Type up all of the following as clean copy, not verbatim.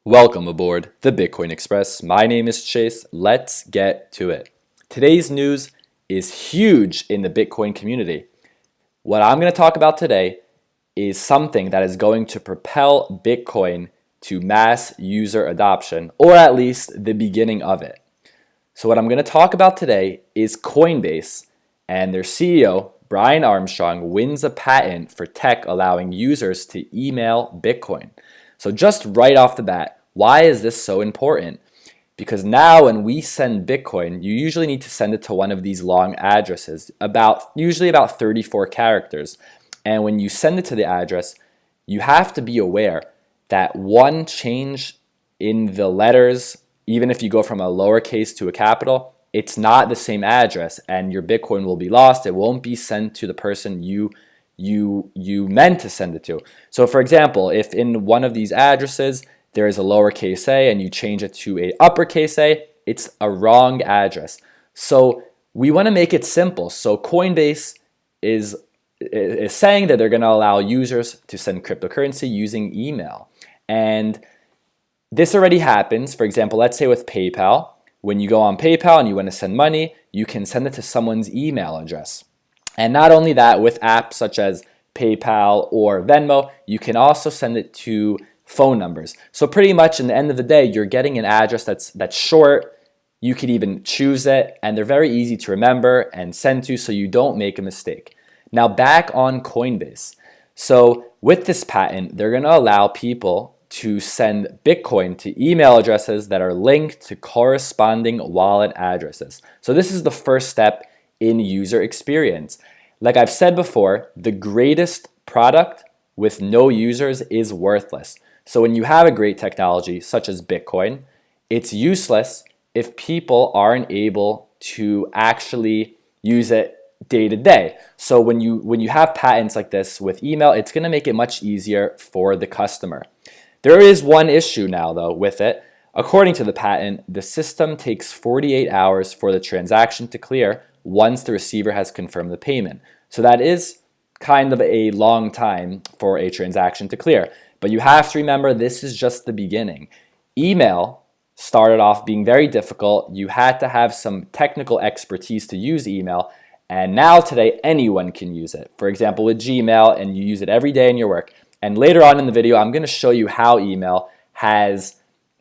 Welcome aboard the Bitcoin Express. My name is Chase. Let's get to it. Today's news is huge in the Bitcoin community. What I'm going to talk about today is something that is going to propel Bitcoin to mass user adoption, or at least the beginning of it. So what I'm going to talk about today is Coinbase and their CEO, Brian Armstrong, wins a patent for tech allowing users to email Bitcoin. So just right off the bat, why is this so important? Because now when we send Bitcoin, you usually need to send it to one of these long addresses, usually about 34 characters. And when you send it to the address, you have to be aware that one change in the letters, even if you go from a lowercase to a capital, it's not the same address and your Bitcoin will be lost. It won't be sent to the person you meant to send it to. So for example, if in one of these addresses there is a lowercase a and you change it to a uppercase a, it's a wrong address. So we want to make it simple. So Coinbase is saying that they're going to allow users to send cryptocurrency using email. And this already happens. For example, let's say with PayPal, when you go on PayPal and you want to send money, you can send it to someone's email address. And not only that, with apps such as PayPal or Venmo, you can also send it to phone numbers. So pretty much in the end of the day, you're getting an address that's short. You could even choose it, and they're very easy to remember and send to so you don't make a mistake. Now back on Coinbase. So with this patent, they're going to allow people to send Bitcoin to email addresses that are linked to corresponding wallet addresses. So this is the first step in user experience. Like I've said before, the greatest product with no users is worthless. So when you have a great technology such as Bitcoin, it's useless if people aren't able to actually use it day to day. So when you have patents like this with email, it's going to make it much easier for the customer. There is one issue now though with it. According to the patent, the system takes 48 hours for the transaction to clear once the receiver has confirmed the payment. So that is kind of a long time for a transaction to clear. But you have to remember, this is just the beginning. Email started off being very difficult. You had to have some technical expertise to use email. And now today, anyone can use it. For example, with Gmail, and you use it every day in your work. And later on in the video, I'm going to show you how email has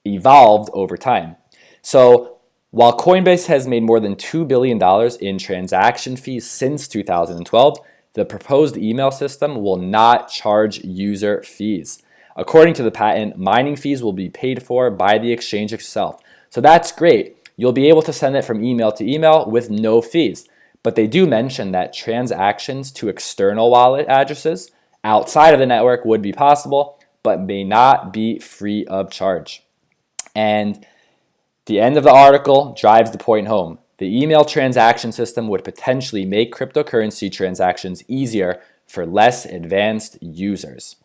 evolved over time. So while Coinbase has made more than $2 billion in transaction fees since 2012, the proposed email system will not charge user fees. According to the patent, mining fees will be paid for by the exchange itself. So that's great. You'll be able to send it from email to email with no fees. But they do mention that transactions to external wallet addresses outside of the network would be possible, but may not be free of charge. And the end of the article drives the point home. The email transaction system would potentially make cryptocurrency transactions easier for less advanced users.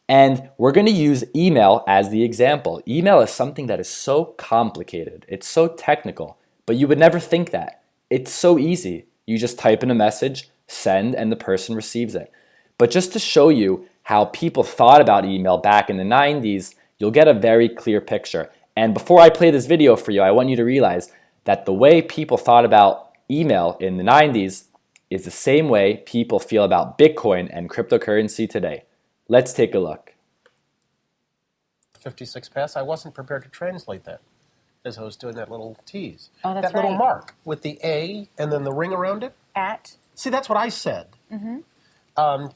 And we're going to use email as the example. Email is something that is so complicated. It's so technical, but you would never think that. It's so easy. You just type in a message, send, and the person receives it. But just to show you how people thought about email back in the 90s, you'll get a very clear picture. And before I play this video for you, I want you to realize that the way people thought about email in the 90s is the same way people feel about Bitcoin and cryptocurrency today. Let's take a look. 56 pass, I wasn't prepared to translate that as I was doing that little tease. Oh, that's that little right. mark with the A and then the ring around it. At? See, that's what I said.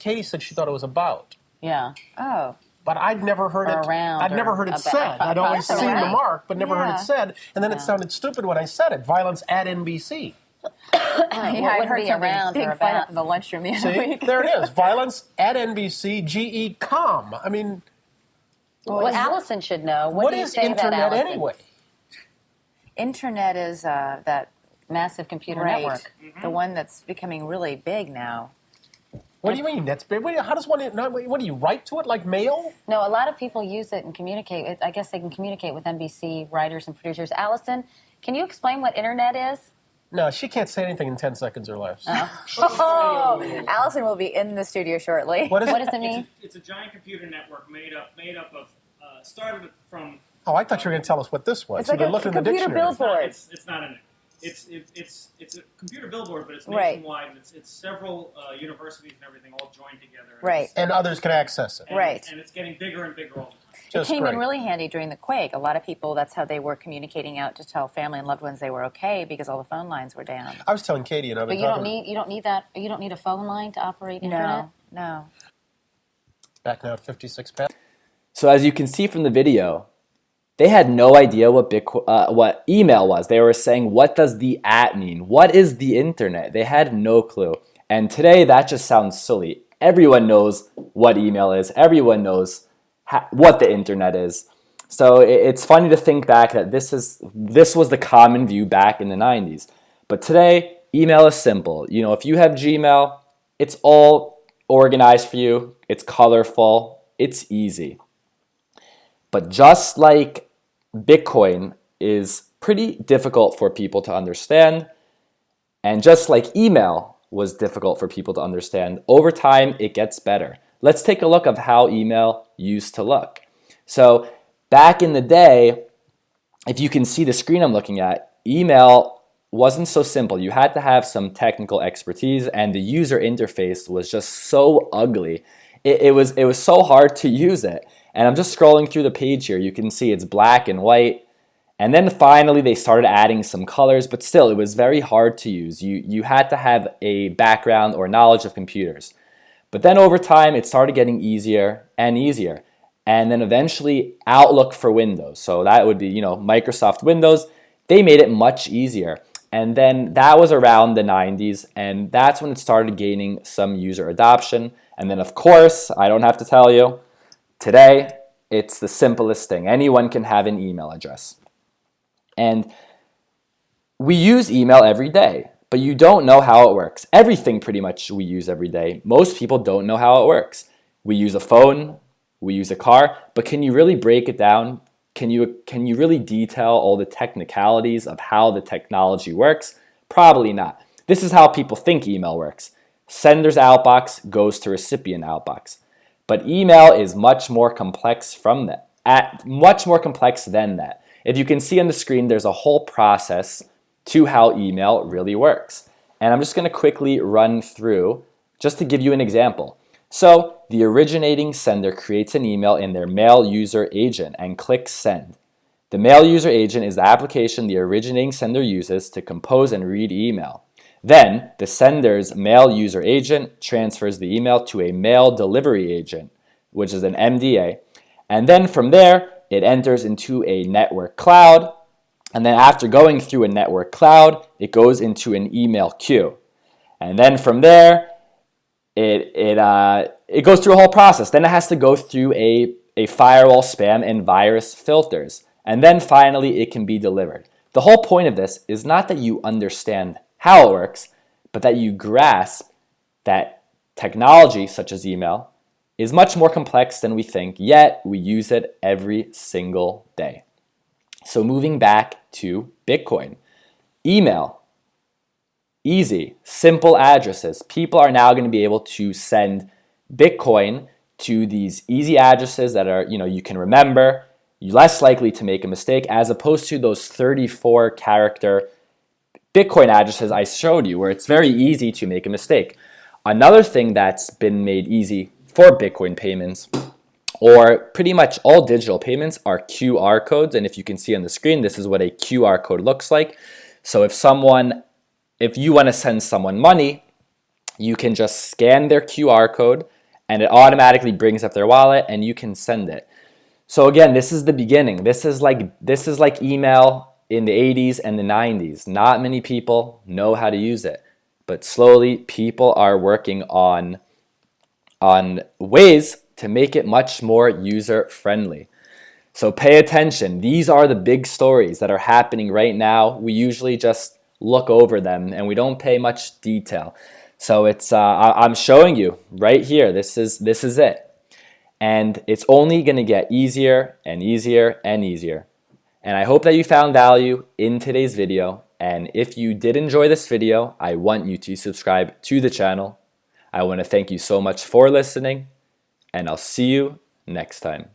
Katie said she thought it was about. Yeah. Oh. But I'd never heard it. Around I'd never or heard it about. said. I'd always That's seen the right. mark, but never heard Yeah. it said. And then it sounded stupid when I said it. Violence at NBC. I What heard would be around big or fight about? up in the lunchroom the other See, week. there it is. Violence at NBC. GE.com. I mean, Well, Allison should know. what do you is say about internet Allison? anyway? Internet is that Massive computer right, network. the one that's becoming really big now. What do you mean? That's big. How does one? What do you write to it like mail? No, a lot of people use it and communicate. I guess they can communicate with NBC writers and producers. Allison, can you explain what internet is? No, she can't say anything in 10 seconds or less. Oh, Allison will be in the studio shortly. What is What it? does it mean? It's a giant computer network made up of started from. Oh, I thought you were going to tell us what this was. It's So like they're a looking in the computer dictionary. billboard. It's not in it. It's a computer billboard, but it's Right. nationwide. And it's several universities and everything all joined together. And Right. And others can access it. Right. And it's getting bigger and bigger all the time. It Just came great. in really handy during the quake. A lot of people, that's how they were communicating out to tell family and loved ones they were okay because all the phone lines were down. I was telling Katie, and I've been But you don't talking need a phone line to operate internet? No. back now at 56 pounds. So as you can see from the video, they had no idea what email was. They were saying, what does the @ mean? What is the internet? They had no clue. And today that just sounds silly. Everyone knows what email is. Everyone knows what the internet is. So it's funny to think back that this was the common view back in the 90s. But today, email is simple. You know, if you have Gmail, it's all organized for you. It's colorful. It's easy. But just like Bitcoin is pretty difficult for people to understand, and just like email was difficult for people to understand, over time it gets better. Let's take a look of how email used to look. So back in the day, if you can see the screen I'm looking at, email wasn't so simple. You had to have some technical expertise, and the user interface was just so ugly. It was so hard to use it. And I'm just scrolling through the page here. You can see it's black and white. And then finally they started adding some colors, but still it was very hard to use. You had to have a background or knowledge of computers. But then over time it started getting easier and easier. And then eventually Outlook for Windows, so that would be, you know, Microsoft Windows, they made it much easier. And then that was around the 90s, and that's when it started gaining some user adoption. And then of course, I don't have to tell you, today, it's the simplest thing. Anyone can have an email address. And we use email every day, but you don't know how it works. Everything pretty much we use every day. Most people don't know how it works. We use a phone, we use a car, but can you really break it down? Can you really detail all the technicalities of how the technology works? Probably not. This is how people think email works. Sender's outbox goes to recipient outbox. But email is much more complex than that. If you can see on the screen, there's a whole process to how email really works. And I'm just going to quickly run through just to give you an example. So the originating sender creates an email in their mail user agent and clicks send. The mail user agent is the application the originating sender uses to compose and read email. Then the sender's mail user agent transfers the email to a mail delivery agent, which is an MDA. And then from there, it enters into a network cloud. And then after going through a network cloud, it goes into an email queue. And then from there, it goes through a whole process. Then it has to go through a firewall, spam, and virus filters. And then finally, it can be delivered. The whole point of this is not that you understand how it works, but that you grasp that technology, such as email, is much more complex than we think, yet we use it every single day. So moving back to Bitcoin, email, easy, simple addresses. People are now going to be able to send Bitcoin to these easy addresses that are, you can remember, you're less likely to make a mistake, as opposed to those 34-character Bitcoin addresses I showed you, where it's very easy to make a mistake. Another thing that's been made easy for Bitcoin payments, or pretty much all digital payments, are QR codes. And if you can see on the screen, this is what a QR code looks like. So if you want to send someone money, you can just scan their QR code and it automatically brings up their wallet and you can send it. So again, this is the beginning. This is like email in the 80s and the 90s. Not many people know how to use it, but slowly people are working on ways to make it much more user-friendly. So pay attention. These are the big stories that are happening right now. We usually just look over them and we don't pay much detail. So I'm showing you right here. This is it. And it's only going to get easier and easier and easier. And I hope that you found value in today's video. And if you did enjoy this video, I want you to subscribe to the channel. I want to thank you so much for listening, and I'll see you next time.